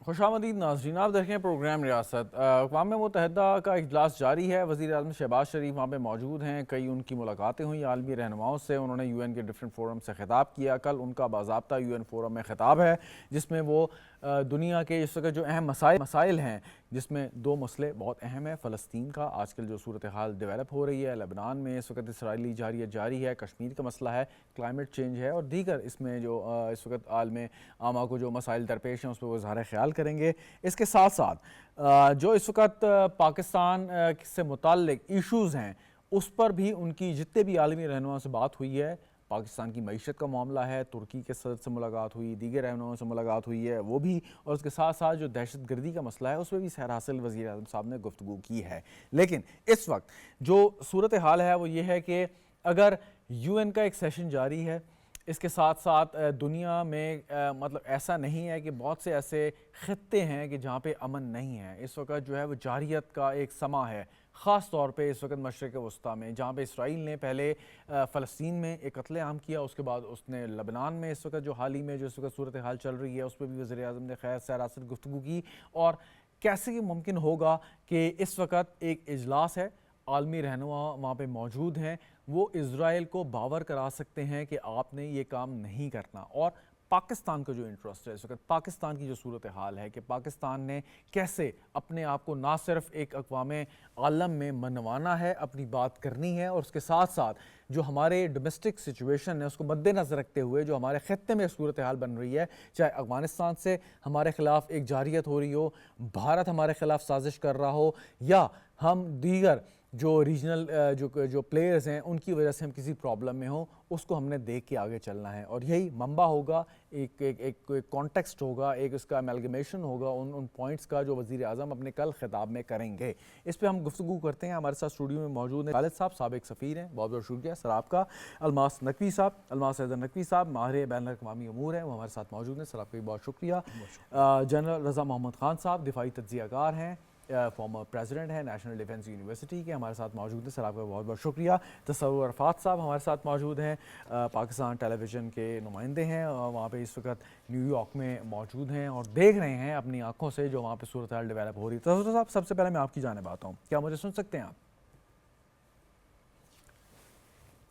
خوش آمدید ناظرین، آپ دیکھیں پروگرام ریاست۔ اقوام متحدہ کا اجلاس جاری ہے، وزیر اعظم شہباز شریف وہاں پہ موجود ہیں، کئی ان کی ملاقاتیں ہوئیں عالمی رہنماؤں سے، انہوں نے یو این کے ڈفرینٹ فورم سے خطاب کیا۔ کل ان کا باضابطہ یو این فورم میں خطاب ہے جس میں وہ دنیا کے اس وقت جو اہم مسائل ہیں، جس میں دو مسئلے بہت اہم ہیں۔ فلسطین کا آج کل جو صورتحال ڈیولپ ہو رہی ہے، لبنان میں اس وقت اسرائیلی جارحیت جاری ہے، کشمیر کا مسئلہ ہے، کلائمیٹ چینج ہے، اور دیگر اس میں جو اس وقت عالم عامہ کو جو مسائل درپیش ہیں اس پہ وہ اظہار خیال کریں گے۔ اس کے ساتھ ساتھ جو اس وقت پاکستان سے متعلق ایشوز ہیں اس پر بھی ان کی جتنے بھی عالمی رہنماؤں سے بات ہوئی ہے۔ پاکستان کی معیشت کا معاملہ ہے، ترکی کے صدر سے ملاقات ہوئی، دیگر رہنماؤں سے ملاقات ہوئی ہے وہ بھی، اور اس کے ساتھ ساتھ جو دہشت گردی کا مسئلہ ہے اس پہ بھی سیر حاصل وزیر اعظم صاحب نے گفتگو کی ہے۔ لیکن اس وقت جو صورتحال ہے وہ یہ ہے کہ اگر یو این کا ایک سیشن جاری ہے، اس کے ساتھ ساتھ دنیا میں مطلب ایسا نہیں ہے کہ بہت سے ایسے خطے ہیں کہ جہاں پہ امن نہیں ہے۔ اس وقت جو ہے وہ جارحیت کا ایک سما ہے، خاص طور پہ اس وقت مشرق وسطیٰ میں، جہاں پہ اسرائیل نے پہلے فلسطین میں ایک قتل عام کیا، اس کے بعد اس نے لبنان میں اس وقت جو حال ہی میں جو اس وقت صورتحال چل رہی ہے اس پہ بھی وزیر اعظم نے خیر سراسر گفتگو کی، اور کیسے یہ ممکن ہوگا کہ اس وقت ایک اجلاس ہے، عالمی رہنما وہاں پہ موجود ہیں، وہ اسرائیل کو باور کرا سکتے ہیں کہ آپ نے یہ کام نہیں کرنا، اور پاکستان کا جو انٹرسٹ ہے اس وقت، پاکستان کی جو صورتحال ہے کہ پاکستان نے کیسے اپنے آپ کو نہ صرف ایک اقوام عالم میں منوانا ہے، اپنی بات کرنی ہے، اور اس کے ساتھ ساتھ جو ہمارے ڈومیسٹک سچویشن ہے اس کو مد نظر رکھتے ہوئے جو ہمارے خطے میں صورتحال بن رہی ہے، چاہے افغانستان سے ہمارے خلاف ایک جارحیت ہو رہی ہو، بھارت ہمارے خلاف سازش کر رہا ہو، یا ہم دیگر جو ریجنل جو پلیئرز ہیں ان کی وجہ سے ہم کسی پرابلم میں ہوں، اس کو ہم نے دیکھ کے آگے چلنا ہے، اور یہی منبع ہوگا، ایک کانٹیکسٹ ہوگا، ایک اس کا ایملگمیشن ہوگا ان پوائنٹس کا جو وزیر اعظم اپنے کل خطاب میں کریں گے۔ اس پہ ہم گفتگو کرتے ہیں۔ ہمارے ساتھ اسٹوڈیو میں موجود ہیں خالد صاحب، سابق سفیر ہیں، بہت بہت شکریہ سر آپ کا۔ الماس نقوی صاحب، الماس حیدر نقوی صاحب ماہر بین الاقوامی امور ہیں، وہ ہمارے ساتھ موجود ہیں، سر آپ کا بھی بہت شکریہ۔ جنرل رضا محمد خان صاحب دفاعی تجزیہ کار ہیں، فارمر پریزیڈنٹ ہیں نیشنل ڈیفنس یونیورسٹی کے، ہمارے ساتھ موجود ہیں، سر آپ کا بہت بہت شکریہ۔ تصور عرفات صاحب ہمارے ساتھ موجود ہیں، پاکستان ٹیلی ویژن کے نمائندے ہیں، وہاں پہ اس وقت نیو یارک میں موجود ہیں اور دیکھ رہے ہیں اپنی آنکھوں سے جو وہاں پہ صورتحال ڈیولپ ہو رہی ہے۔ تصور صاحب سب سے پہلے میں آپ کی جانب آتا ہوں، کیا مجھے سن سکتے ہیں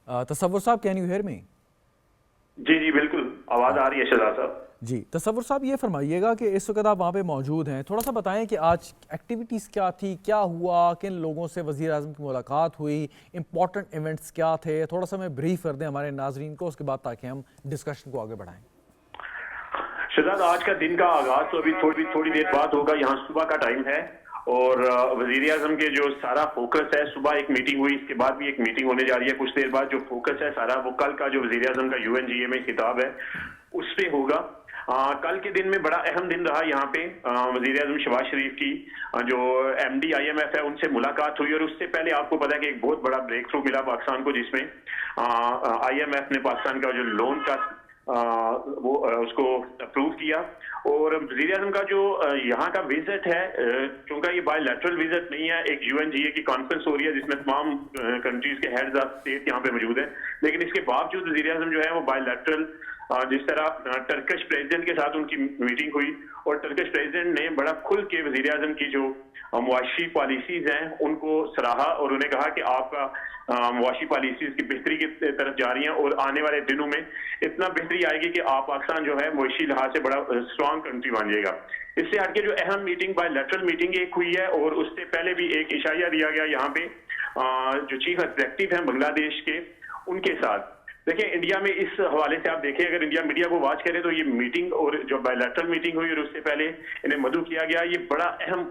آپ؟ تصور صاحب کین یو ہیئر می؟ جی جی بالکل آواز آ رہی ہے شہزاد صاحب۔ جی تصور صاحب یہ فرمائیے گا کہ اس وقت آپ وہاں پہ موجود ہیں، تھوڑا سا بتائیں کہ آج ایکٹیویٹیز کیا تھی، کیا ہوا، کن لوگوں سے وزیر اعظم کی ملاقات ہوئی، امپورٹنٹ ایونٹس کیا تھے، تھوڑا سا میں بریف کر دیں ہمارے ناظرین کو، اس کے بعد تاکہ ہم ڈسکشن کو آگے بڑھائیں۔ شہزاد آج کا دن کا آغاز تو ابھی تھوڑی دیر بعد ہوگا، یہاں صبح کا ٹائم ہے، اور وزیر اعظم کے جو سارا فوکس ہے، صبح ایک میٹنگ ہوئی، اس کے بعد بھی ایک میٹنگ ہونے جا رہی ہے، کچھ دیر بعد جو فوکس ہے سارا وہ کل کا جو وزیر اعظم کا یو این جی اے میں خطاب ہے اس پہ ہوگا۔ کل کے دن میں بڑا اہم دن رہا، یہاں پہ وزیر اعظم شہباز شریف کی جو M D I M F ہے ان سے ملاقات ہوئی، اور اس سے پہلے آپ کو پتا ہے کہ ایک بہت بڑا بریک تھرو ملا پاکستان کو، جس میں آئی ایم ایف نے پاکستان کا جو لون کا وہ اس کو اپروو کیا، اور وزیر اعظم کا جو یہاں کا وزٹ ہے، کیونکہ یہ بائی لیٹرل وزٹ نہیں ہے، ایک یو این جی اے کی کانفرنس ہو رہی ہے جس میں تمام کنٹریز کے ہیڈز آف اسٹیٹ یہاں پہ موجود ہیں، لیکن اس کے باوجود وزیر اعظم جو ہے وہ بائی لیٹرل، جس طرح ٹرکش پریزیڈنٹ کے ساتھ ان کی میٹنگ ہوئی، اور ٹرکش پریزیڈنٹ نے بڑا کھل کے وزیر اعظم کی جو معاشی پالیسیز ہیں ان کو سراہا، اور انہیں کہا کہ آپ کا معاشی پالیسیز کی بہتری کی طرف جا رہی ہیں، اور آنے والے دنوں میں اتنا بہتری آئے گی کہ آپ پاکستان جو ہے معاشی لحاظ سے بڑا اسٹرانگ کنٹری بن جائے گا۔ اس سے ہٹ کے جو اہم میٹنگ بائی لیٹرل میٹنگ ایک ہوئی ہے، اور اس سے پہلے بھی ایک اشاریہ دیا گیا یہاں پہ جو چیف ایگزیکٹو ہیں بنگلہ دیش کے، ان کے ساتھ۔ دیکھیں انڈیا میں اس حوالے سے آپ دیکھیں، اگر انڈیا میڈیا کو واچ کرے تو یہ میٹنگ اور جو بائی لیٹرل میٹنگ ہوئی اور اس سے پہلے انہیں مدعو کیا گیا، یہ بڑا اہم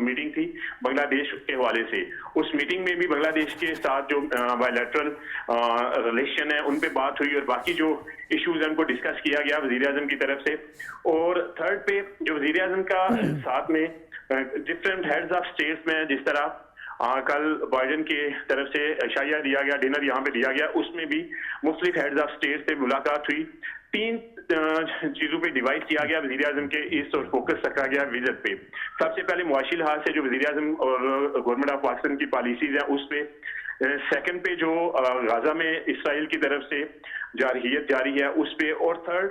میٹنگ تھی بنگلہ دیش کے حوالے سے۔ اس میٹنگ میں بھی بنگلہ دیش کے ساتھ جو بائی لیٹرل ریلیشن ہے ان پہ بات ہوئی، اور باقی جو ایشوز ہیں ان کو ڈسکس کیا گیا وزیر اعظم کی طرف سے۔ اور تھرڈ پہ جو وزیر اعظم کا ساتھ میں ڈفرینٹ ہیڈز آف اسٹیٹس میں، جس طرح کل بائیڈن کی طرف سے اشاریہ دیا گیا، ڈنر یہاں پہ دیا گیا، اس میں بھی مختلف ہیڈز آف اسٹیٹ سے ملاقات ہوئی، تین چیزوں پہ ڈیوائڈ کیا گیا وزیر اعظم کے اس، اور فوکس رکھا گیا وزٹ پہ۔ سب سے پہلے معاشی لحاظ سے جو وزیر اعظم اور گورنمنٹ آف پاکستان کی پالیسیز ہیں اس پہ، سیکنڈ پہ جو غزہ میں اسرائیل کی طرف سے جارحیت جاری ہے اس پہ، اور تھرڈ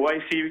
OIC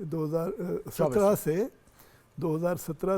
2017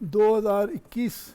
2021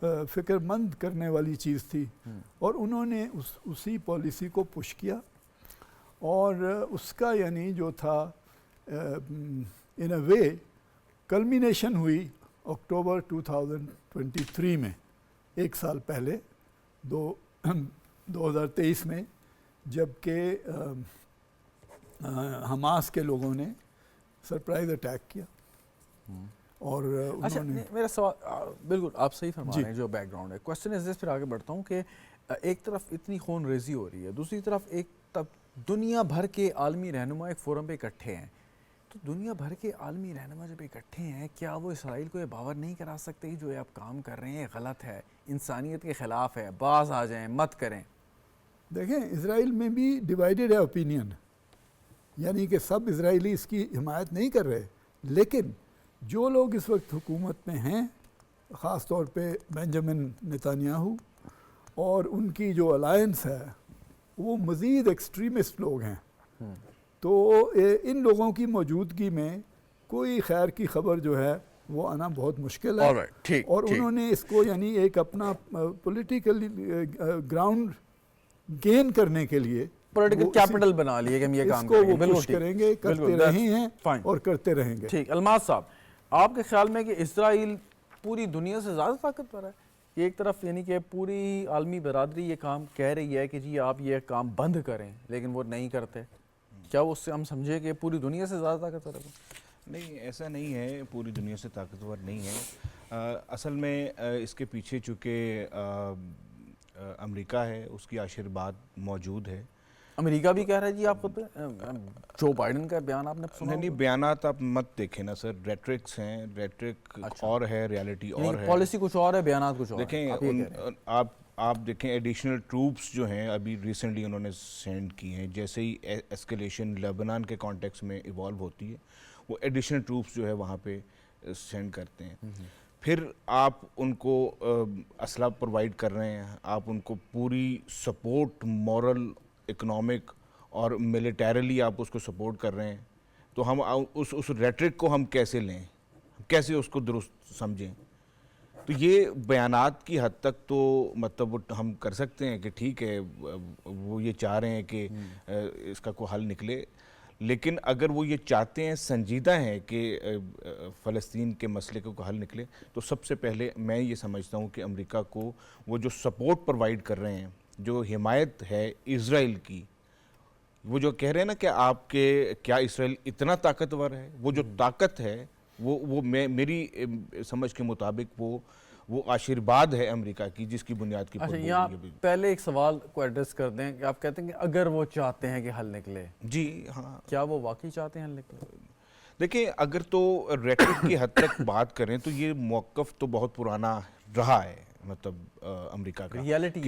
فکر مند کرنے والی چیز تھی اور انہوں نے اسی پالیسی کو پش کیا اور اس کا یعنی جو تھا ان اے وے کلمینیشن ہوئی اکتوبر 2023 میں، ایک سال پہلے 2023 میں، جب کہ حماس کے لوگوں نے سرپرائز اٹیک کیا اور اچھا انہوں نے میرا سوال بالکل آپ صحیح فرما رہے ہیں جو بیک گراؤنڈ ہے. کوشچن از دس، پھر آگے بڑھتا ہوں کہ ایک طرف اتنی خون ریزی ہو رہی ہے، دوسری طرف دنیا بھر کے عالمی رہنما ایک فورم پہ اکٹھے ہیں، تو دنیا بھر کے عالمی رہنما جب اکٹھے ہیں کیا وہ اسرائیل کو یہ باور نہیں کرا سکتے جو یہ آپ کام کر رہے ہیں غلط ہے، انسانیت کے خلاف ہے، باز آ جائیں، مت کریں؟ دیکھیں اسرائیل میں بھی ڈیوائیڈڈ ہے اوپینین، یعنی کہ سب اسرائیلی اس کی حمایت نہیں کر رہے، لیکن جو لوگ اس وقت حکومت میں ہیں، خاص طور پہ بنجامن نتانیاہو اور ان کی جو الائنس ہے، وہ مزید ایکسٹریمسٹ لوگ ہیں. تو ان لوگوں کی موجودگی میں کوئی خیر کی خبر جو ہے وہ آنا بہت مشکل ہے، اور انہوں نے اس کو یعنی ایک اپنا پولیٹیکل گراؤنڈ گین کرنے کے لیے پولیٹیکل کیپٹل بنا لیے کہ ہم یہ کام کریں گے. بالکل پش کریں گے، کرتے رہے ہیں اور کرتے رہیں گے. ٹھیک. الماس صاحب، آپ کے خیال میں کہ اسرائیل پوری دنیا سے زیادہ طاقتور ہے؟ ایک طرف یعنی کہ پوری عالمی برادری یہ کام کہہ رہی ہے کہ جی آپ یہ کام بند کریں، لیکن وہ نہیں کرتے، کیا اس سے ہم سمجھے کہ پوری دنیا سے زیادہ طاقتور ہے؟ نہیں، ایسا نہیں ہے، پوری دنیا سے طاقتور نہیں ہے. اصل میں اس کے پیچھے چونکہ امریکہ ہے، اس کی آشیرواد موجود ہے. امریکہ بھی کہہ رہا ہے جی، آپ خود جو بائیڈن کا بیان آپ نے سنا؟ نہیں، بیانات آپ مت دیکھیں نا سر، ریٹرکس ہیں، ریٹرک اور ہے، ریالٹی اور ہے. پالیسی کچھ اور ہے، بیانات کچھ اور ہیں. دیکھیں آپ دیکھیں ایڈیشنل ٹروپس جو ہیں ابھی ریسنٹلی انہوں نے سینڈ کی ہیں، جیسے ہی ایسکیلیشن لیبنان کے کانٹیکس میں ایوالو ہوتی ہے، وہ ایڈیشنل ٹروپس جو ہے وہاں پہ سینڈ کرتے ہیں. پھر آپ ان کو اسلحہ پرووائڈ کر رہے ہیں، آپ ان کو پوری سپورٹ، مورل، اکنامک اور ملیٹیرلی آپ اس کو سپورٹ کر رہے ہیں. تو ہم اس ریٹرک کو ہم کیسے لیں، کیسے اس کو درست سمجھیں؟ تو یہ بیانات کی حد تک تو مطلب ہم کر سکتے ہیں کہ ٹھیک ہے وہ یہ چاہ رہے ہیں کہ اس کا کوئی حل نکلے، لیکن اگر وہ یہ چاہتے ہیں، سنجیدہ ہیں کہ فلسطین کے مسئلے کو حل نکلے، تو سب سے پہلے میں یہ سمجھتا ہوں کہ امریکہ کو وہ جو سپورٹ پرووائڈ کر رہے ہیں، جو حمایت ہے اسرائیل کی، وہ جو کہہ رہے ہیں نا کہ آپ کے کیا اسرائیل اتنا طاقتور ہے، وہ جو طاقت ہے وہ میری سمجھ کے مطابق وہ آشیرواد ہے امریکہ کی، جس کی بنیاد کی. اچھا، یہاں پہلے ایک سوال کو ایڈریس کر دیں کہ آپ کہتے ہیں کہ اگر وہ چاہتے ہیں کہ حل نکلے، جی ہاں، کیا وہ واقعی چاہتے ہیں حل نکلے؟ دیکھیں اگر تو ریٹرک کی حد تک بات کریں تو یہ موقف تو بہت پرانا رہا ہے، مطلب امریکہ کا ریالٹی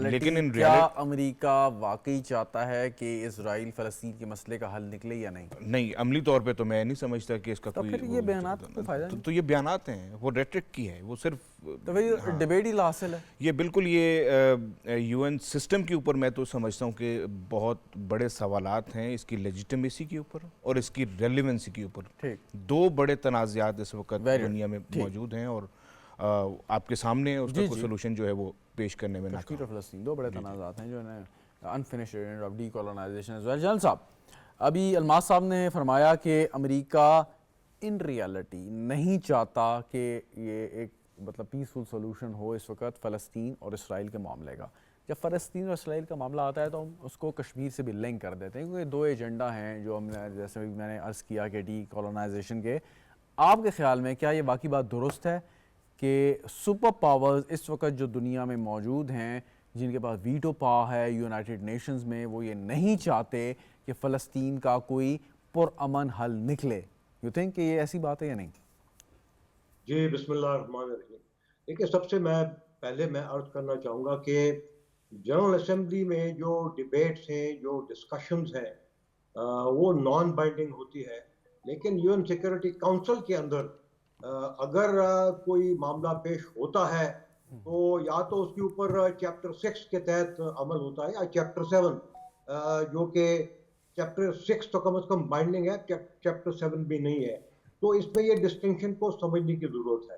لیکن کیا امریکہ واقعی چاہتا ہے کہ اسرائیل فلسطین کے مسئلے کا حل نکلے یا نہیں؟ نہیں، عملی طور پہ تو میں نہیں سمجھتا کہ اس کا کوئی. پھر یہ بیانات کو فائدہ نہیں؟ تو یہ بیانات ہیں، وہ ریٹرک کی ہے، وہ صرف تو پھر ڈیبیٹ ہی لا حاصل ہے. یہ بالکل یہ یو این سسٹم کے اوپر میں تو سمجھتا ہوں کہ بہت بڑے سوالات ہیں، اس کی لیجیٹمیسی کے اوپر اور اس کی ریلیونسی کے اوپر. دو بڑے تنازعات اس وقت دنیا میں موجود ہیں اور آپ کے سامنے اس کا کوئی سولوشن جو ہے وہ پیش کرنے میں کشمیر اور فلسطین دو بڑے تنازعات ہیں جو unfinished end of decolonization as well. Jalal Sahib, ابھی الماس صاحب نے فرمایا کہ امریکہ ان ریالٹی نہیں چاہتا کہ یہ ایک مطلب پیسفل سولوشن ہو اس وقت فلسطین اور اسرائیل کے معاملے کا. جب فلسطین اور اسرائیل کا معاملہ آتا ہے تو ہم اس کو کشمیر سے بھی لنک کر دیتے ہیں، کیونکہ دو ایجنڈا ہیں جو ہم نے، جیسے میں نے عرض کیا کہ ڈی کولونائزیشن کے. آپ کے خیال میں کیا یہ واقعی بات درست ہے کہ سپر پاورز اس وقت جو دنیا میں موجود ہیں، جن کے پاس ویٹو پاور ہے یونائٹڈ نیشنز میں، وہ یہ نہیں چاہتے کہ فلسطین کا کوئی پرامن حل نکلے؟ یو تھنک کہ یہ ایسی بات ہے یا نہیں؟ جی بسم اللہ الرحمن الرحیم. دیکھیے، سب سے پہلے میں عرض کرنا چاہوں گا کہ جنرل اسمبلی میں جو ڈیبیٹس ہیں، جو ڈسکشنز ہیں، وہ نان بائنڈنگ ہوتی ہے، لیکن یو این سیکورٹی کاؤنسل کے اندر اگر کوئی معاملہ پیش ہوتا ہے تو یا تو اس کے اوپر چیپٹر 6 کے تحت عمل ہوتا ہے یا چیپٹر 7، جو کہ چیپٹر 6 تو کم از کم بائنڈنگ ہے، چیپٹر 7 بھی نہیں ہے. تو اس میں یہ ڈسٹنکشن کو سمجھنے کی ضرورت ہے.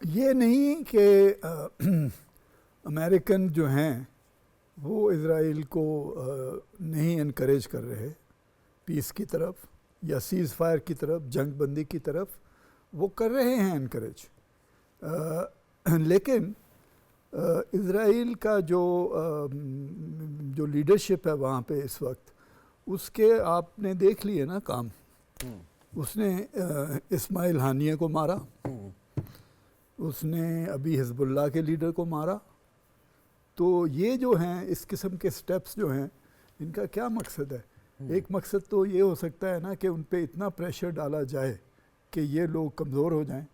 یہ نہیں کہ امریکن جو ہیں وہ اسرائیل کو نہیں انکریج کر رہے پیس کی طرف یا سیز فائر کی طرف، جنگ بندی کی طرف، وہ کر رہے ہیں انکریج، لیکن اسرائیل کا جو لیڈرشپ ہے وہاں پہ اس وقت، اس کے آپ نے دیکھ لیے نا کام. اس نے اسماعیل ہانیہ کو مارا، اس نے ابھی حزب اللہ کے لیڈر کو مارا. تو یہ جو ہیں اس قسم کے سٹیپس جو ہیں، ان کا کیا مقصد ہے؟ ایک مقصد تو یہ ہو سکتا ہے نا کہ ان پہ اتنا پریشر ڈالا جائے کہ یہ لوگ کمزور ہو جائیں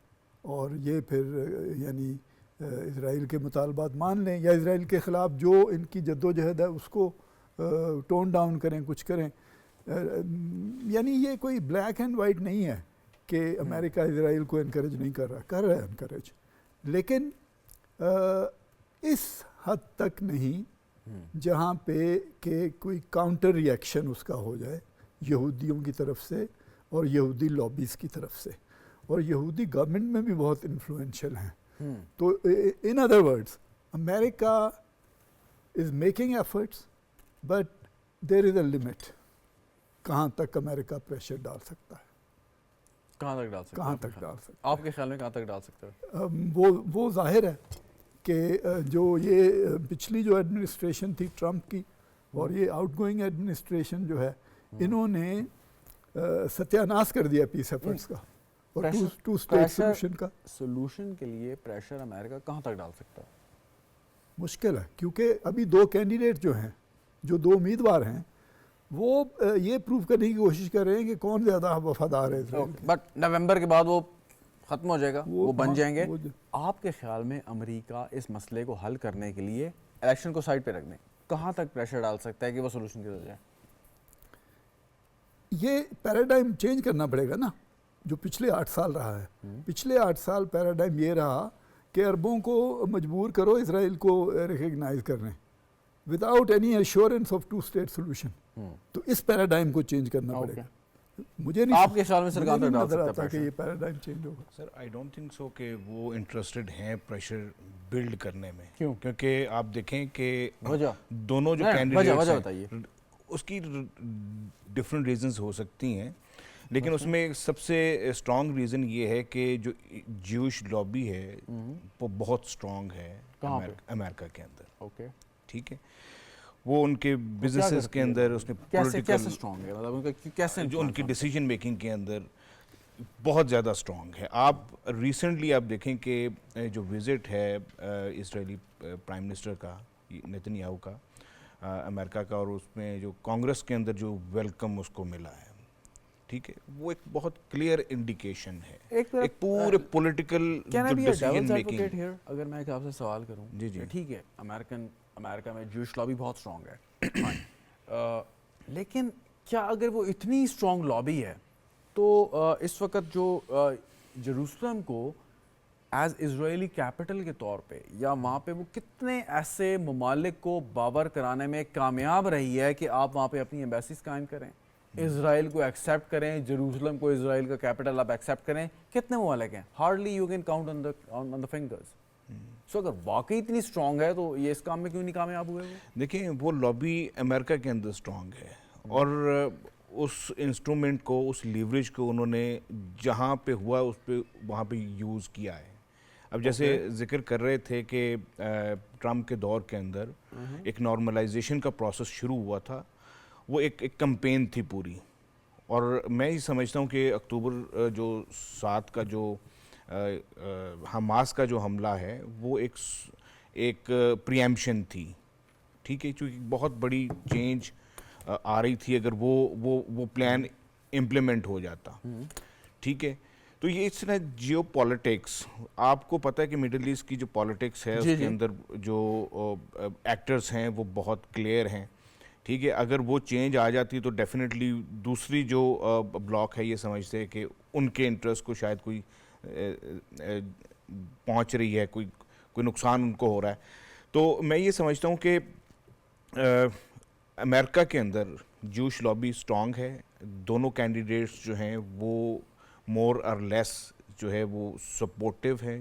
اور یہ پھر یعنی اسرائیل کے مطالبات مان لیں، یا اسرائیل کے خلاف جو ان کی جد و جہد ہے اس کو ٹون ڈاؤن کریں، کچھ کریں. یعنی یہ کوئی بلیک اینڈ وائٹ نہیں ہے کہ امریکہ اسرائیل کو انکریج نہیں کر رہا، کر رہا ہے انکریج، لیکن اس حد تک نہیں جہاں پہ کہ کوئی کاؤنٹر ری ایکشن اس کا ہو جائے یہودیوں کی طرف سے اور یہودی لابیز کی طرف سے، اور یہودی گورنمنٹ میں بھی بہت انفلوئنشل ہیں. تو in other words America is making efforts but there is a limit. کہاں تک امریکہ پریشر ڈال سکتا ہے، کہاں تک ڈال سکتا ہے؟ کہاں تک ڈال سکتا ہے؟ آپ کے خیال میں کہاں تک ڈال سکتا ہے؟ وہ ظاہر ہے کہ جو یہ پچھلی جو ایڈمنسٹریشن تھی ٹرمپ کی اور یہ آؤٹ گوئنگ ایڈمنسٹریشن جو ہے، انہوں نے ستیہ ناش کر دیا پیس ایفرٹس کا اور ٹو اسٹیٹ سولوشن کا. سولوشن کے لیے پریشر امریکہ کہاں تک ڈال سکتا ہے؟ مشکل ہے، کیونکہ ابھی دو کینڈیڈیٹ جو ہیں، جو دو امیدوار ہیں، وہ یہ پروو کرنے کی کوشش کر رہے ہیں کہ کون زیادہ وفادار ہے اسرائیل کے. بٹ نومبر کے بعد وہ ختم ہو جائے گا، وہ بن جائیں گے. وہ آپ کے خیال میں امریکہ اس مسئلے کو حل کرنے کے لیے الیکشن کو سائڈ پہ رکھ دیں، کہاں تک پریشر ڈال سکتا ہے کہ وہ سولوشن کی طرف جائے؟ یہ پیراڈائم چینج کرنا پڑے گا نا، جو پچھلے 8 سال رہا ہے. پچھلے 8 سال پیراڈائم یہ رہا کہ عربوں کو مجبور کرو اسرائیل کو ریکگنائز کرنے without any assurance of two state solution. تو اس پیراڈائم کو چینج کرنا پڑے گا. مجھے نہیں آپ کے خیال میں سر کہاں تک ڈال سکتا ہے کہ یہ پیراڈائم چینج ہوگا؟ سر آئی ڈونٹ تھنک سو کہ وہ انٹرسٹڈ ہیں پریشر بلڈ کرنے میں. کیوں؟ کیونکہ آپ دیکھیں کہ وجہ دونوں جو وجہ کینڈیڈیٹس بتائیے. ہیں اس کی ڈفرینٹ ریزنز ہو سکتی ہیں، لیکن اس میں سب سے اسٹرانگ ریزن یہ ہے کہ جو جیوش لابی ہے وہ بہت اسٹرانگ ہے امریکہ کے اندر. اوکے، ٹھیک ہے، وہ ان کے بزنسز کے اندر، اس میں کیسے اسٹرانگ ہے، مطلب ان کا کیسے جو ان کی ڈیسیجن میکنگ کے اندر بہت زیادہ اسٹرانگ ہے. آپ ریسنٹلی آپ دیکھیں کہ جو وزٹ ہے اسرائیلی پرائم منسٹر کا نیتن یاہو کا امریکہ کا، اور اس میں جو کانگریس کے اندر جو ویلکم اس کو ملا ہے، ٹھیک ہے، وہ ایک بہت کلیئر انڈیکیشن ہے ایک پورے پولیٹیکل ڈیسیجن میکنگ. اگر میں آپ سے سوال کروں، جی جی ٹھیک ہے، امریکہ میں جوش لابی بہت اسٹرانگ ہے، لیکن کیا اگر وہ اتنی اسٹرانگ لابی ہے تو اس وقت جو جروسلم کو ایز اسرائیلی کیپٹل کے طور پہ، یا وہاں پہ وہ کتنے ایسے ممالک کو باور کرانے میں کامیاب رہی ہے کہ آپ وہاں پہ اپنی ایمبیسیز قائم کریں، اسرائیل کو ایکسیپٹ کریں، جروسلم کو اسرائیل کا کیپٹل آپ ایکسیپٹ کریں؟ کتنے ممالک ہیں؟ Hardly you can count on the fingers. So اگر واقعی اتنی اسٹرانگ ہے تو یہ اس کام میں کیوں نہیں کامیاب ہوئے؟ دیکھیں وہ لابی امریکہ کے اندر اسٹرانگ ہے، اور اس انسٹرومنٹ کو، اس لیوریج کو انہوں نے جہاں پہ ہوا اس پہ وہاں پہ یوز کیا ہے. اب جیسے ذکر کر رہے تھے کہ ٹرمپ کے دور کے اندر ایک نارملائزیشن کا پروسیس شروع ہوا تھا، وہ ایک کمپین تھی پوری. اور میں یہ سمجھتا ہوں کہ اکتوبر جو 7 کا جو حماس کا جو حملہ ہے وہ ایک پریمپشن تھی، ٹھیک ہے، چونکہ بہت بڑی چینج آ رہی تھی اگر وہ پلان امپلیمنٹ ہو جاتا، ٹھیک ہے. تو یہ اس طرح جیو پالیٹکس، آپ کو پتہ ہے کہ مڈل ایسٹ کی جو پالیٹکس ہے اس کے اندر جو ایکٹرز ہیں وہ بہت کلیئر ہیں، ٹھیک ہے. اگر وہ چینج آ جاتی تو ڈیفینیٹلی دوسری جو بلاک ہے یہ سمجھتے ہیں کہ ان کے انٹرسٹ کو شاید کوئی پہنچ رہی ہے، کوئی نقصان ان کو ہو رہا ہے. تو میں یہ سمجھتا ہوں کہ امریکہ کے اندر جوش لابی اسٹرانگ ہے. دونوں کینڈیڈیٹس جو ہیں وہ مور اور لیس جو ہے وہ سپورٹیو ہیں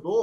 2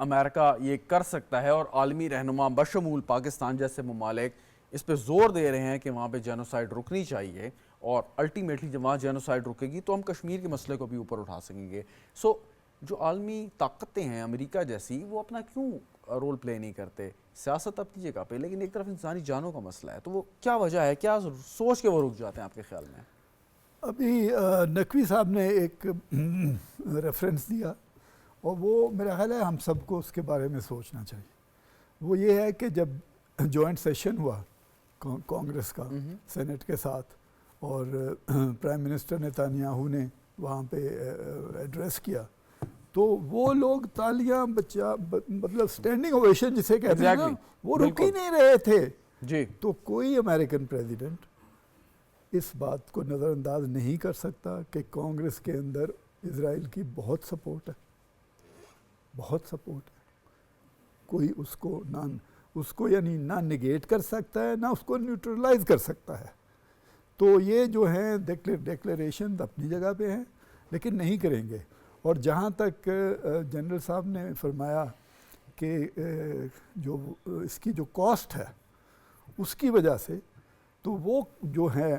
امریکہ یہ کر سکتا ہے اور عالمی رہنما بشمول پاکستان جیسے ممالک اس پہ زور دے رہے ہیں کہ وہاں پہ جینوسائیڈ رکنی چاہیے اور الٹیمیٹلی جب وہاں جینوسائیڈ رکے گی تو ہم کشمیر کے مسئلے کو بھی اوپر اٹھا سکیں گے. سو جو عالمی طاقتیں ہیں امریکہ جیسی وہ اپنا کیوں رول پلے نہیں کرتے؟ سیاست اپنی جگہ پہ لیکن ایک طرف انسانی جانوں کا مسئلہ ہے, تو وہ کیا وجہ ہے, کیا سوچ کے وہ رک جاتے ہیں آپ کے خیال میں؟ ابھی نقوی صاحب نے ایک ریفرنس دیا اور وہ میرا خیال ہے ہم سب کو اس کے بارے میں سوچنا چاہیے. وہ یہ ہے کہ جب جوائنٹ سیشن ہوا کانگریس کا سینٹ کے ساتھ اور پرائم منسٹر نیتانیاہو نے وہاں پہ ایڈریس کیا تو وہ لوگ تالیاں مطلب اسٹینڈنگ اویشن جسے کہتے ہیں نا, وہ رک ہی نہیں رہے تھے جی. تو کوئی امریکن پریزیڈنٹ اس بات کو نظر انداز نہیں کر سکتا کہ کانگریس کے اندر اسرائیل کی بہت سپورٹ ہے, بہت سپورٹ ہے. کوئی اس کو یعنی نہ نگیٹ کر سکتا ہے نہ اس کو نیوٹرلائز کر سکتا ہے. تو یہ جو ہیں ڈیکلیریشن اپنی جگہ پہ ہیں لیکن نہیں کریں گے. اور جہاں تک جنرل صاحب نے فرمایا کہ جو اس کی جو کاسٹ ہے اس کی وجہ سے, تو وہ جو ہے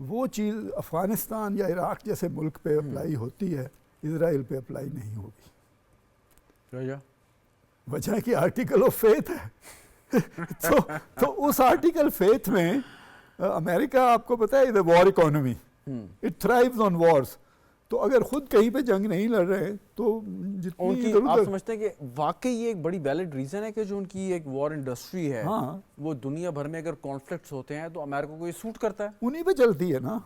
وہ چیز افغانستان یا عراق جیسے ملک پہ اپلائی ہوتی ہے, اسرائیل پہ اپلائی نہیں ہوگی. وجہ کہ آرٹیکل آف فیتھ ہے. تو اس آرٹیکل فیتھ میں امریکہ آپ کو پتہ ہے وار اکانومی, اٹ تھرائیوز آن وارز. تو اگر خود کہیں پہ جنگ نہیں لڑ رہے تو جتنی آپ سمجھتے ہیں کہ واقعی یہ ایک بڑی ویلڈ ریزن ہے کہ جو ان کی ایک وار انڈسٹری ہے وہ دنیا بھر میں اگر کانفلکٹس ہوتے ہیں تو امریکہ کو یہ سوٹ کرتا ہے؟ انہی پہ چلتی ہے نا,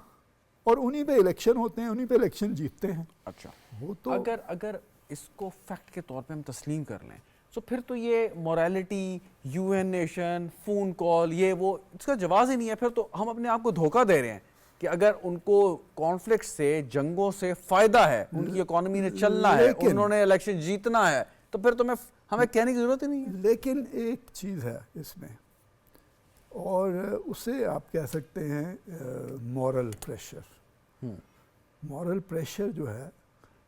اور انہی پہ الیکشن ہوتے ہیں, انہی پہ الیکشن جیتتے ہیں. اچھا, وہ تو اگر اس کو فیکٹ کے طور پہ ہم تسلیم کر لیں تو پھر تو یہ morality, U N nation, phone call, یہ وہ اس کا جواز ہی نہیں ہے. پھر تو ہم اپنے آپ کو دھوکہ دے رہے ہیں کہ اگر ان کو کانفلکٹ سے, جنگوں سے فائدہ ہے, ان کی اکانومی نے چلنا ہے, انہوں نے الیکشن جیتنا ہے, تو پھر تو ہمیں کہنے کی ضرورت ہی نہیں ہے. لیکن ایک چیز ہے اس میں, اور اسے آپ کہہ سکتے ہیں مورل پریشر. مورل پریشر جو ہے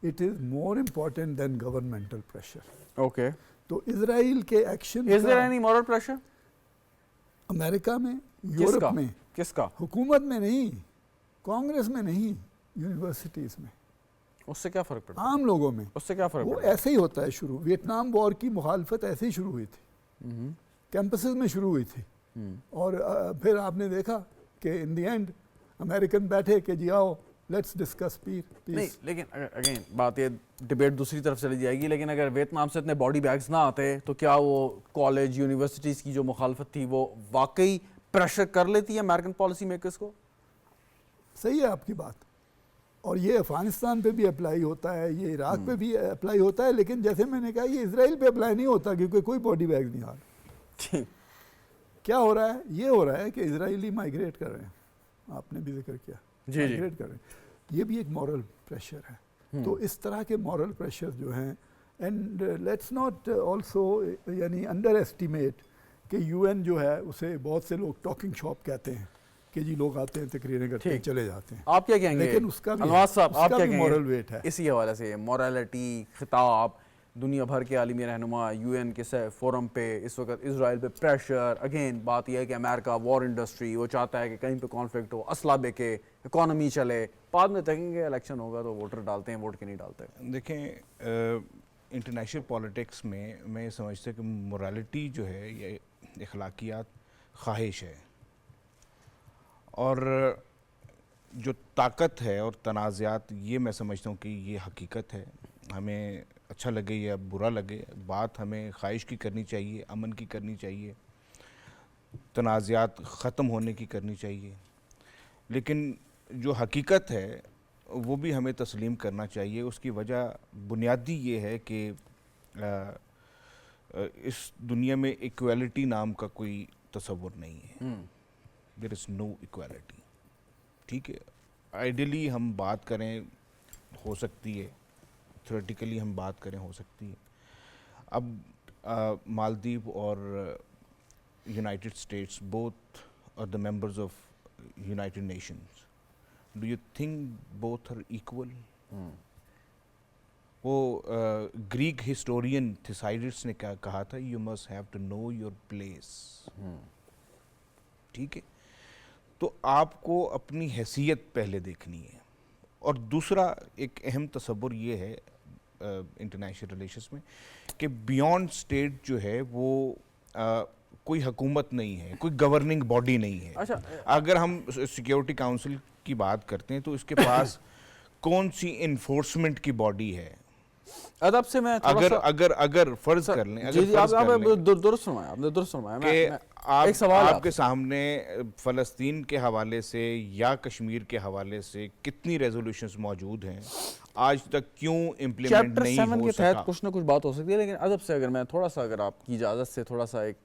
it is more important than governmental pressure. Okay, تو اسرائیل کے action is there any moral pressure امریکہ میں, یورپ میں, کس کا؟ حکومت میں نہیں, کانگریس میں نہیں, یونیورسٹیز میں. اس سے کیا فرق پڑتا؟ عام لوگوں میں. اس سے کیا فرق وہ پڑتا؟ ایسے ہی ہوتا ہے شروع. ویتنام وار کی مخالفت ایسے ہی شروع ہوئی تھی, کیمپسز میں شروع ہوئی تھی, اور پھر آپ نے دیکھا کہ ان دی اینڈ امریکن بیٹھے کہ جی آؤ لیٹس ڈسکس پیس. نہیں, لیکن اگین بات یہ ڈیبیٹ دوسری طرف چلی جائے گی, لیکن اگر ویتنام سے اتنے باڈی بیگز نہ آتے تو کیا وہ کالج, یونیورسٹیز کی جو مخالفت تھی وہ واقعی پریشر کر لیتی ہے امریکن پالیسی میکرز کو؟ صحیح ہے آپ کی بات, اور یہ افغانستان پہ بھی اپلائی ہوتا ہے, یہ عراق پہ بھی اپلائی ہوتا ہے, لیکن جیسے میں نے کہا یہ اسرائیل پہ اپلائی نہیں ہوتا کیونکہ کوئی باڈی بیگ نہیں آ رہا. کیا ہو رہا ہے؟ یہ ہو رہا ہے کہ اسرائیلی مائیگریٹ کر رہے ہیں, آپ نے بھی ذکر کیا, مائیگریٹ کر رہے ہیں. یہ بھی ایک مورل پریشر ہے. تو اس طرح کے مورل پریشر جو ہیں, اینڈ لیٹس ناٹ آلسو یعنی انڈر ایسٹیمیٹ کہ یو این جو ہے اسے بہت سے لوگ ٹاکنگ شاپ کہتے ہیں کہ جی لوگ آتے ہیں, تقریریں کرتے ہیں, چلے جاتے ہیں. آپ کیا کہیں گے لیکن اس کا بھی انواز صاحب, آپ کیا کہیں گے مورل ویٹ ہے اسی حوالے سے؟ موریلٹی, خطاب, دنیا بھر کے عالمی رہنما یو این کے فورم پہ اس وقت اسرائیل پہ پریشر. اگین بات یہ ہے کہ امریکہ وار انڈسٹری, وہ چاہتا ہے کہ کہیں پہ کانفلکٹ ہو, اسلحہ بکے, اکانومی چلے. بعد میں دیکھیں گے الیکشن ہوگا تو ووٹر ڈالتے ہیں, ووٹ کے نہیں ڈالتے. دیکھیں انٹرنیشنل پالیٹکس میں میں یہ سمجھتا ہوں کہ مورالٹی جو ہے یہ اخلاقیات خواہش ہے, اور جو طاقت ہے اور تنازعات یہ میں سمجھتا ہوں کہ یہ حقیقت ہے. ہمیں اچھا لگے یا برا لگے, بات ہمیں خواہش کی کرنی چاہیے, امن کی کرنی چاہیے, تنازعات ختم ہونے کی کرنی چاہیے. لیکن جو حقیقت ہے وہ بھی ہمیں تسلیم کرنا چاہیے. اس کی وجہ بنیادی یہ ہے کہ اس دنیا میں ایکویلٹی نام کا کوئی تصور نہیں ہے. دیر از نو ایکویلٹی. ٹھیک ہے, آئیڈیلی ہم بات کریں ہو سکتی ہے, تھیوریٹیکلی ہم بات کریں ہو سکتی ہے. اب مالدیپ اور United States both are the members of United Nations. Do you think both are equal? وہ گریک ہسٹورین تھیسائیڈس نے کیا کہا تھا, you must have to know your place. ٹھیک ہے, تو آپ کو اپنی حیثیت پہلے دیکھنی ہے. اور دوسرا ایک اہم تصور یہ ہے انٹرنیشنل ریلیشنز میں کہ بیونڈ اسٹیٹ جو ہے وہ کوئی حکومت نہیں ہے, کوئی گورننگ باڈی نہیں ہے. اگر ہم سیکیورٹی کاؤنسل کی بات کرتے ہیں تو اس کے پاس کون سی انفورسمنٹ کی باڈی ہے؟ ادب سے میں اگر فرض کر لیں درست فرمایا کہ آپ کے سامنے فلسطین کے حوالے سے یا کشمیر کے حوالے سے کتنی ریزولوشنز موجود ہیں, آج تک کیوں امپلیمنٹ نہیں ہو سکا؟ چیپٹر 7 کے تحت کچھ نہ کچھ بات ہو سکتی ہے, لیکن ادب سے اگر میں تھوڑا سا, اگر آپ کی اجازت سے تھوڑا سا ایک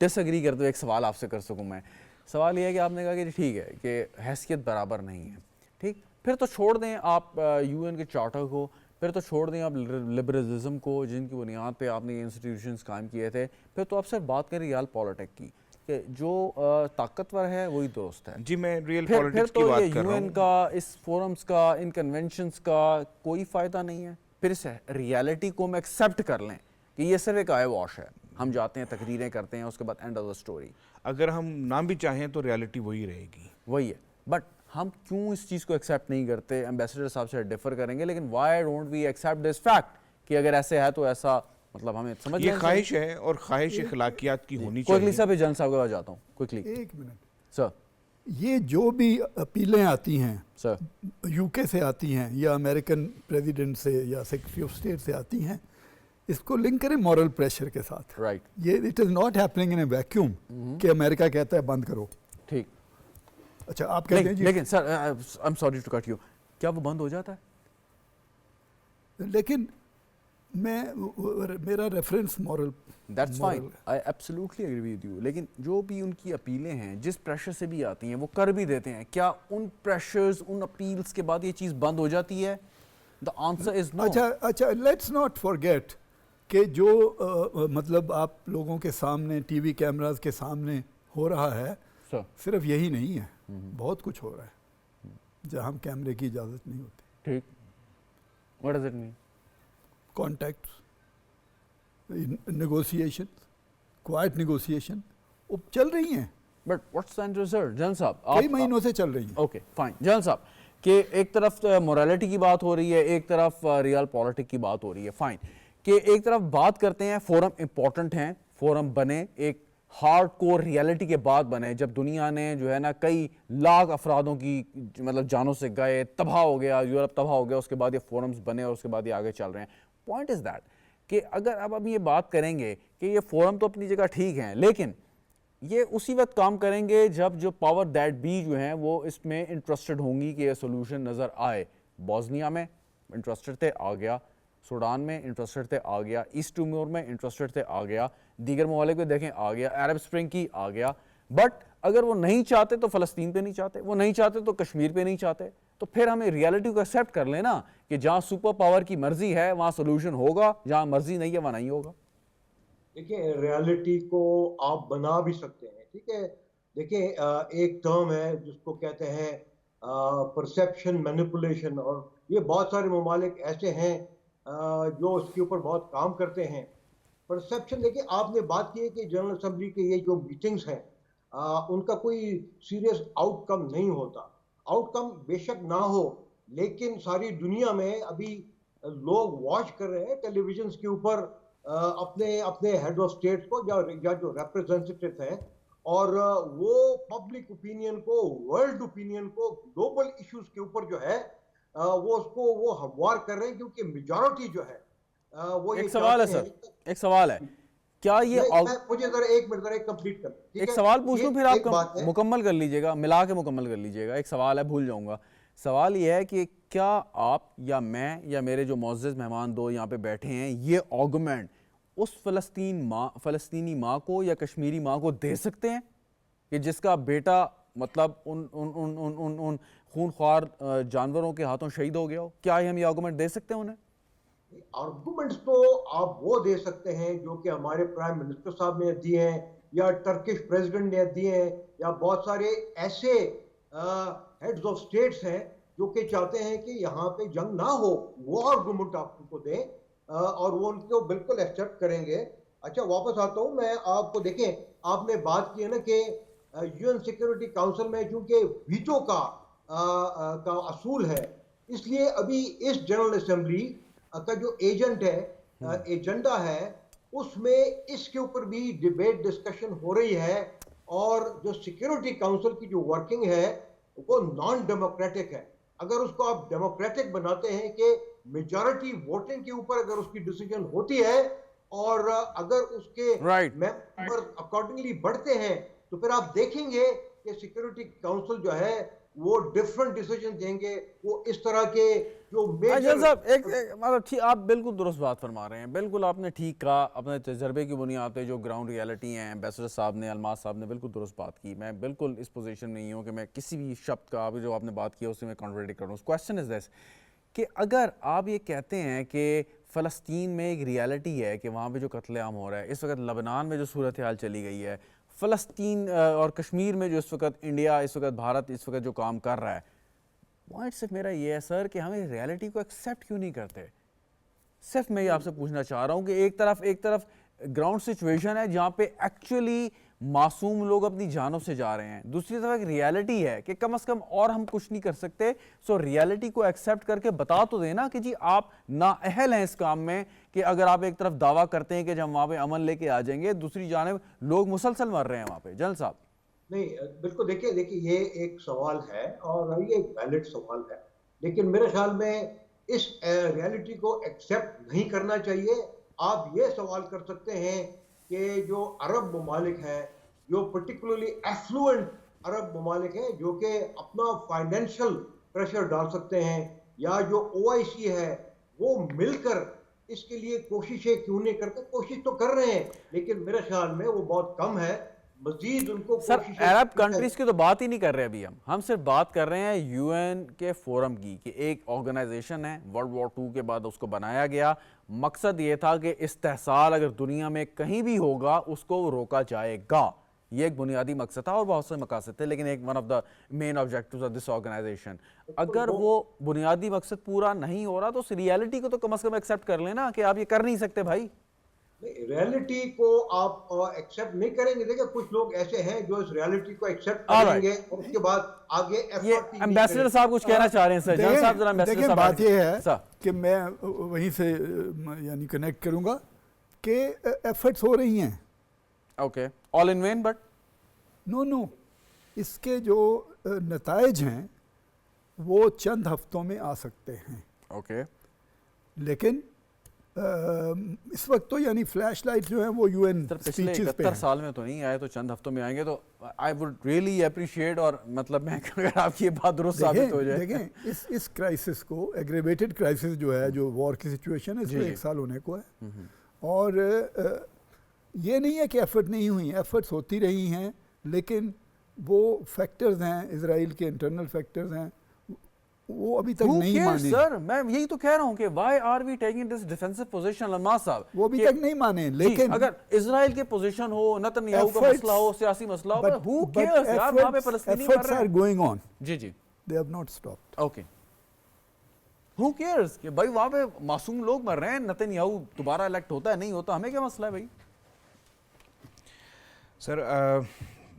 ڈس ایگری کرتے ہوئے ایک سوال آپ سے کر سکوں میں. سوال یہ ہے کہ آپ نے کہا کہ ٹھیک ہے کہ حیثیت برابر نہیں ہے, ٹھیک, پھر تو چھوڑ دیں آپ یو این کے چارٹر کو, پھر تو چھوڑ دیں آپ لبرلزم کو جن کی بنیاد پہ آپ نے یہ انسٹیٹیوشنز قائم کیے تھے, پھر تو آپ صرف بات کریں ریال پالیٹک کی کہ جو طاقتور ہے وہی درست ہے. جی میں ریل پالیٹکس کی بات کر رہا ہوں. یو این کا, اس فورمز کا, ان کنونشنز کا کوئی فائدہ نہیں ہے. پھر اس ریالٹی کو ہم ایکسیپٹ کر لیں کہ یہ صرف ایک آئے واش ہے, ہم جاتے ہیں تقریریں کرتے ہیں, اس کے بعد اینڈ آف دا اسٹوری. اگر ہم نہ بھی چاہیں تو ریالٹی وہی رہے گی, وہی ہے. بٹ ہم کیوں اس چیز کو ایکسیپٹ نہیں کرتے؟ ایمبیسڈر صاحب سے ڈیفر کریں گے, لیکن why don't we accept this fact کہ اگر ایسے ہے تو ایسا, مطلب ہمیں سمجھ یہ خواہش ہے اور خواہش اخلاقیات کی ہونی چاہیے. کوئکلی صاحب جن صاحب کے پاس جاتا ہوں, کوئکلی. ایک منٹ سر, یہ جو بھی اپیلیں آتی ہیں سر, یو کے سے آتی ہیں یا امریکن پریزیڈنٹ سے یا سیکرٹری آف اسٹیٹ سے آتی ہیں, اس کو لنک کریں مورل پریشر کے ساتھ. رائٹ, یہ it is not happening in a vacuum کہ امریکہ کہتا ہے بند کرو. ٹھیک. اچھا آپ کہتے ہیں جی, لیکن sir I am sorry to cut you, کیا وہ بند ہو جاتا ہے؟ لیکن میں میرا reference moral, that's fine, I absolutely agree with you. لیکن جو بھی ان کی اپیلیں ہیں جس پریشر سے بھی آتی ہیں وہ کر بھی دیتے ہیں, کیا ان پریشرز, ان اپیلز کے بعد یہ چیز بند ہو جاتی ہے؟ دا آنسر از نو. اچھا لیٹس ناٹ فارگیٹ کہ جو مطلب آپ لوگوں کے سامنے ٹی وی کیمراز کے سامنے ہو رہا ہے, صرف یہی نہیں ہے, بہت کچھ ہو رہا ہے جہاں ہم کیمرے کی اجازت نہیں ہوتی. ٹھیک, what does it mean? Contacts, negotiation, quiet negotiation وہ چل رہی ہیں. But what's the end result? جن صاحب کئی مہینوں سے چل رہی ہیں. Okay fine. جن صاحب کہ ایک طرف مورالٹی کی بات ہو رہی ہے, ایک طرف ریئل پالیٹک کی بات ہو رہی ہے, فائن, کہ ایک طرف بات کرتے ہیں فورم امپورٹنٹ ہیں, فورم بنے ایک ہارڈ کور ریالٹی کے بعد بنے جب دنیا نے جو ہے نا کئی لاکھ افرادوں کی مطلب جانوں سے گئے, تباہ ہو گیا, یورپ تباہ ہو گیا, اس کے بعد یہ فورمز بنے اور اس کے بعد یہ آگے چل رہے ہیں. پوائنٹ از دیٹ کہ اگر اب ہم یہ بات کریں گے کہ یہ فورم تو اپنی جگہ ٹھیک ہیں, لیکن یہ اسی وقت کام کریں گے جب جو پاور دیٹ بی جو ہیں وہ اس میں انٹرسٹڈ ہوں گی کہ یہ سولوشن نظر آئے. بوسنیا میں انٹرسٹڈ تھے, آ گیا. سوڈان میں انٹرسٹڈ تھے, آ گیا. ایسٹ ٹیمور میں انٹرسٹڈ تھے, آ گیا. دیگر ممالک کو دیکھیں, آ گیا. عرب اسپرنگ کی, آ گیا. بٹ اگر وہ نہیں چاہتے تو فلسطین پہ نہیں چاہتے, وہ نہیں چاہتے تو کشمیر پہ نہیں چاہتے, تو پھر ہمیں ریالٹی کو ایکسیپٹ کر لینا کہ جہاں سپر پاور کی مرضی ہے وہاں سولوشن ہوگا, جہاں مرضی نہیں ہے وہاں نہیں ہوگا. دیکھیں ریالٹی کو آپ بنا بھی سکتے ہیں, ٹھیک ہے. دیکھیں ایک ٹرم ہے جس کو کہتے ہیں پرسیپشن مینیپولیشن, اور یہ بہت سارے ممالک ایسے ہیں جو اس کے اوپر بہت کام کرتے ہیں. پرسیپشن, دیکھیں آپ نے بات کی ہے کہ جنرل اسمبلی کے یہ جو میٹنگز ہیں ان کا کوئی سیریس آؤٹ کم نہیں ہوتا. آؤٹ کم بے شک نہ ہو, لیکن ساری دنیا میں ابھی لوگ واچ کر رہے ہیں ٹیلی ویژنز کے اوپر اپنے ہیڈ آف اسٹیٹ کو یا جو ریپرزینٹیو ہیں, اور وہ پبلک اوپینین کو, ورلڈ اوپینین کو, گلوبل ایشوز کے اوپر جو ہے وہ اس کو وہ ہموار کر رہے ہیں, کیونکہ میجورٹی جو ہے وہ. ایک سوال ہے سر, ایک سوال ہے, کیا یہ مجھے ذرا ایک منٹ ذرا کمپلیٹ کر لیں. ایک سوال پوچھ لوں, پھر آپ مکمل کر لیجئے گا, ملا کے مکمل کر لیجئے گا. ایک سوال ہے, بھول جاؤں گا. سوال یہ ہے کہ کیا آپ یا میں یا میرے جو معزز مہمان دو یہاں پہ بیٹھے ہیں یہ آرگومنٹ اس فلسطینی ماں کو یا کشمیری ماں کو دے سکتے ہیں کہ جس کا بیٹا مطلب ان خونخوار جانوروں کے ہاتھوں شہید ہو گیا ہو؟ کیا ہم یہ آرگومنٹ دے سکتے ہیں انہیں؟ آرگومنٹس تو آپ وہ دے سکتے ہیں جو کہ ہمارے پرائم منسٹر صاحب نے دیے ہیں, یا ٹرکش پریزیڈنٹ نے دیے ہیں, یا بہت سارے ایسے ہیڈز آف اسٹیٹس ہیں جو کہ چاہتے ہیں کہ یہاں پہ جنگ نہ ہو، وہ آرگومنٹ آپ ان کو دیں اور وہ ان کو بالکل ایکسیپٹ کریں گے. اچھا واپس آتا ہوں میں. آپ کو دیکھیں، آپ نے بات کی ہے نا کہ یو این سیکورٹی کاؤنسل میں چونکہ ویٹو کا اصول ہے، اس لیے ابھی اس جنرل اسمبلی کا جو ایجنٹ ہے، ایجنڈا ہے، اس میں اس کے اوپر بھی ڈیبیٹ ڈسکشن ہو رہی ہے. اور جو سیکورٹی کاؤنسل کی جو ورکنگ ہے وہ نان ڈیموکریٹک ہے. اگر اس کو آپ ڈیموکریٹک بناتے ہیں کہ میجورٹی ووٹنگ کے اوپر اگر اس کی ڈیسیجن ہوتی ہے اور اگر اس کے ممبر اکارڈنگلی بڑھتے ہیں، تو پھر آپ دیکھیں گے کہ سیکورٹی کاؤنسل جو ہے وہ ڈیفرنٹ ڈیسیجن دیں گے. وہ اس طرح کے جو جن صاحب مطلب آپ بالکل درست بات فرما رہے ہیں، بالکل آپ نے ٹھیک کہا. اپنے تجربے کی بنیاد پہ جو گراؤنڈ ریالٹی ہیں، ایمبیسڈر صاحب نے، الماس صاحب نے بالکل درست بات کی. میں بالکل اس پوزیشن میں نہیں ہوں کہ میں کسی بھی شبد کا جو آپ نے بات کیا اس سے میں کانٹریڈکٹ کروں. کویسچن از دس کہ اگر آپ یہ کہتے ہیں کہ فلسطین میں ایک ریالٹی ہے کہ وہاں پہ جو قتل عام ہو رہا ہے، اس وقت لبنان میں جو صورتحال چلی گئی ہے، فلسطین اور کشمیر میں جو اس وقت انڈیا، اس وقت بھارت اس وقت جو کام کر رہا ہے، پوائنٹ صرف میرا یہ ہے سر کہ ہم اس ریالٹی کو ایکسیپٹ کیوں نہیں کرتے؟ صرف میں یہ آپ سے پوچھنا چاہ رہا ہوں کہ ایک طرف گراؤنڈ سچویشن ہے جہاں پہ ایکچولی معصوم لوگ اپنی جانوں سے جا رہے ہیں، دوسری طرف ایک ریالٹی ہے کہ کم از کم اور ہم کچھ نہیں کر سکتے. سو ریالٹی کو ایکسیپٹ کر کے بتا تو دینا کہ جی آپ نااہل ہیں اس کام میں، کہ اگر آپ ایک طرف دعویٰ کرتے ہیں کہ جب وہاں پہ امن لے کے آ جائیں گے، دوسری جانب لوگ مسلسل مر رہے ہیں وہاں پہ. جنرل صاحب نہیں بالکل، دیکھیے یہ ایک سوال ہے اور یہ ایک ویلڈ سوال ہے، لیکن میرے خیال میں اس ریالٹی کو ایکسیپٹ نہیں کرنا چاہیے. آپ یہ سوال کر سکتے ہیں کہ جو عرب ممالک ہیں، جو پرٹیکولرلی ایفلوئنٹ عرب ممالک ہیں، جو کہ اپنا فائنینشیل پریشر ڈال سکتے ہیں، یا جو او آئی سی ہے، وہ مل کر اس کے لیے کوششیں کیوں نہیں کرتے؟ کوشش تو کر رہے ہیں، لیکن میرے خیال میں وہ بہت کم ہے. مزید ان کو سر عرب کنٹریز کی تو بات ہی نہیں کر رہے ابھی. ہم صرف بات کر رہے ہیں یو این کے فورم کی، کہ ایک آرگنائزیشن ہے، ورلڈ وار 2 کے بعد اس کو بنایا گیا. مقصد یہ تھا کہ استحصال اگر دنیا میں کہیں بھی ہوگا اس کو روکا جائے گا. یہ ایک بنیادی مقصد تھا، اور بہت سے مقاصد تھے، لیکن ایک one of the main objectives of this organisation. اگر وہ بنیادی مقصد پورا نہیں ہو رہا تو اس ریالٹی کو تو کم از کم ایکسیپٹ کر لینا کہ آپ یہ کر نہیں سکتے بھائی. ریالٹی کو آپ ایکسیپٹ نہیں کریں گے. دیکھیں کچھ لوگ ایسے ہیں جو اس ریالٹی کو ایکسیپٹ کریں گے اور اس کے بعد آگے ایفرٹ. یہ ایمبیسڈر صاحب کچھ کہنا چاہ رہے ہیں سر. جان صاحب ذرا ایمبیسڈر صاحب. بات یہ ہے کہ میں وہیں سے یعنی کنیکٹ کروں گا کہ ایفرٹس ہو رہی ہیں. Okay, all in vain, but no اس کے جو نتائج ہیں وہ چند ہفتوں میں آ سکتے ہیں. اوکے، لیکن اس وقت تو یعنی فلیش لائٹ جو ہیں وہ یو این پچھلے 71 سال میں تو نہیں آئے، تو چند ہفتوں میں آئیں گے. تو آئی وڈ ریئلی اپریشیٹ، اور مطلب میں اگر آپ کی یہ بات درست ثابت ہو جائے. دیکھیں اس کرائسس کو، ایگریویٹڈ کرائسس جو ہے، جو وار کی سچویشن ہے، اس میں 1 سال ہونے کو ہے. اور یہ نہیں ہے کہ ایفرٹ نہیں ہوئی، ایفرٹس ہوتی رہی ہیں، لیکن وہ فیکٹرز ہیں، اسرائیل کے انٹرنل فیکٹرز ہیں، وہ ابھی تک نہیں مانے. سر میں یہی تو کہہ رہا ہوں کہ why are we taking this defensive position. Almas Sahib وہ ابھی تک نہیں مانے. لیکن اگر اسرائیل کے پوزیشن ہو، نتنیاہو کا مسئلہ ہو، سیاسی مسئلہ ہو، who cares یار، وہاں پہ فلسطینی مر رہے ہیں. efforts are going on. جی They have not stopped. Okay, who cares کہ بھائی وہاں پہ معصوم لوگ مر رہے ہیں. نتنیاہو دوبارہ الیکٹ ہوتا ہے نہیں ہوتا، ہمیں کیا مسئلہ ہے بھائی. سر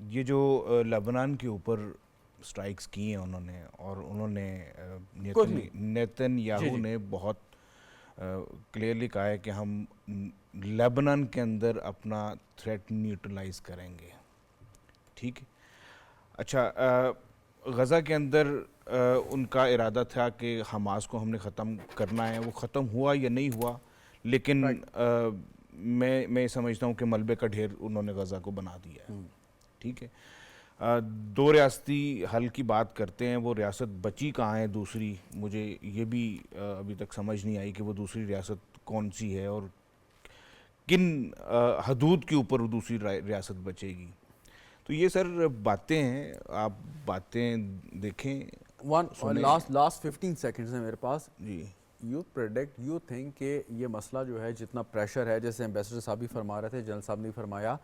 یہ جو لبنان کے اوپر سٹرائکس کی ہیں انہوں نے، اور انہوں نے نیتن یاہو نے بہت کلیئرلی کہا ہے کہ ہم لیبنان کے اندر اپنا تھریٹ نیوٹرلائز کریں گے. ٹھیک ہے، اچھا غزہ کے اندر ان کا ارادہ تھا کہ حماس کو ہم نے ختم کرنا ہے. وہ ختم ہوا یا نہیں ہوا، لیکن میں سمجھتا ہوں کہ ملبے کا ڈھیر انہوں نے غزہ کو بنا دیا ہے. ٹھیک ہے، 2 ریاستی حل کی بات کرتے ہیں، وہ ریاست بچی کہاں ہے دوسری؟ مجھے یہ بھی ابھی تک سمجھ نہیں آئی کہ وہ دوسری ریاست کون سی ہے اور کن حدود کے اوپر وہ دوسری ریاست بچے گی. تو یہ سر باتیں ہیں، آپ باتیں دیکھیں. لاسٹ 15 سیکنڈز ہیں میرے پاس. جی، یو پریڈکٹ، یو تھنک کہ یہ مسئلہ جو ہے جتنا پریشر ہے، جیسے ایمبیسڈر صاحب بھی فرما رہے تھے، جنرل صاحب نے فرمایا،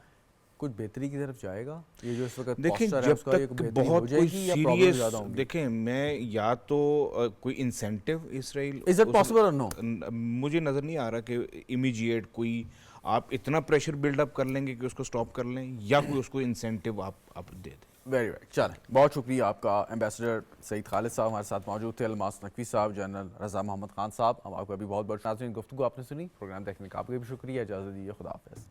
کچھ بہتری کی طرف جائے گا؟ یہ جو اس وقت دیکھیں posture ہے جب اس کا، یہ تک بہتری ہو بہت جائے کوئی گی یا پرابلم سیریس، زیادہ ہوں گی؟ دیکھیں میں یا تو کوئی incentive Israel, Is it possible or no? مجھے نظر نہیں آ رہا کہ امیجیٹ کوئی آپ اتنا پریشر بلڈ اپ کر لیں گے کہ اس کو سٹاپ کر لیں، یا کوئی اس کو انسینٹیو آپ دے دیں. ویری ویری چلیں، بہت شکریہ آپ کا. ایمبیسڈر سعید خالد صاحب ہمارے ساتھ موجود تھے، الماس نقوی صاحب، جنرل رضا محمد خان صاحب. ہم آپ کا بھی بہت بہت ناظرین، گفتگو آپ نے سنی، پروگرام دیکھنے کا آپ کا بھی شکریہ. اجازت دیجیے، خدا حافظ.